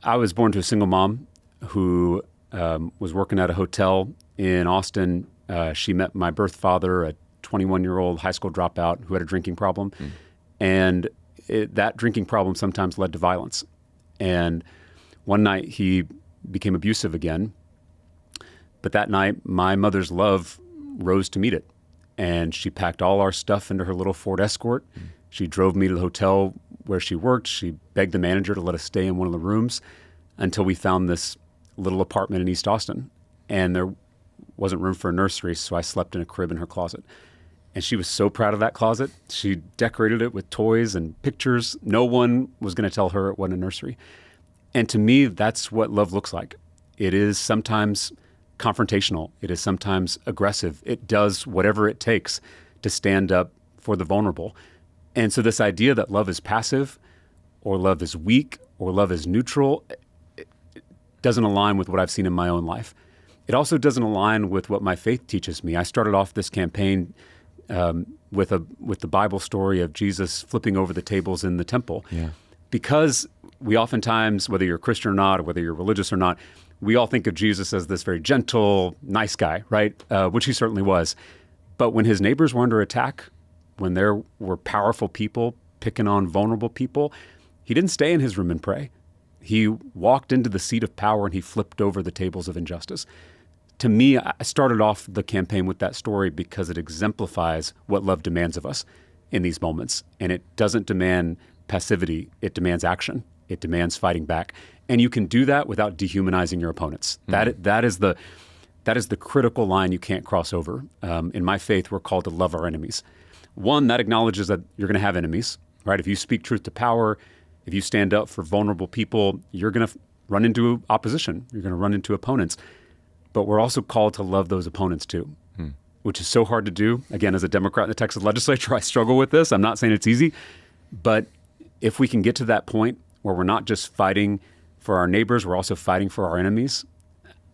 I was born to a single mom who was working at a hotel in Austin. She met my birth father, a 21-year-old high school dropout who had a drinking problem. And that drinking problem sometimes led to violence. And one night he became abusive again. But that night, my mother's love rose to meet it. And she packed all our stuff into her little Ford Escort. She drove me to the hotel where she worked. She begged the manager to let us stay in one of the rooms until we found this little apartment in East Austin. And there wasn't room for a nursery, so I slept in a crib in her closet. And she was so proud of that closet. She decorated it with toys and pictures. No one was going to tell her it wasn't a nursery. And to me, that's what love looks like. It is sometimes confrontational. It is sometimes aggressive. It does whatever it takes to stand up for the vulnerable. And so this idea that love is passive or love is weak or love is neutral, it doesn't align with what I've seen in my own life. It also doesn't align with what my faith teaches me. I started off this campaign with the Bible story of Jesus flipping over the tables in the temple. Yeah. Because we oftentimes, whether you're a Christian or not, or whether you're religious or not, we all think of Jesus as this very gentle, nice guy, right? Which he certainly was. But when his neighbors were under attack, when there were powerful people picking on vulnerable people, he didn't stay in his room and pray. He walked into the seat of power and he flipped over the tables of injustice. To me, I started off the campaign with that story because it exemplifies what love demands of us in these moments. And it doesn't demand passivity. It demands action. It demands fighting back. And you can do that without dehumanizing your opponents. That is the critical line you can't cross over. In my faith, we're called to love our enemies. One, that acknowledges that you're going to have enemies, right? If you speak truth to power, if you stand up for vulnerable people, you're going to run into opposition. You're going to run into opponents. But we're also called to love those opponents too, which is so hard to do. Again, as a Democrat in the Texas legislature, I struggle with this. I'm not saying it's easy. But if we can get to that point where we're not just fighting for our neighbors, we're also fighting for our enemies,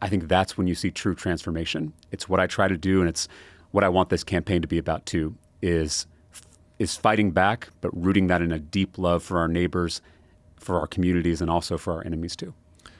I think that's when you see true transformation. It's what I try to do, and it's what I want this campaign to be about too, is fighting back, but rooting that in a deep love for our neighbors, for our communities, and also for our enemies too.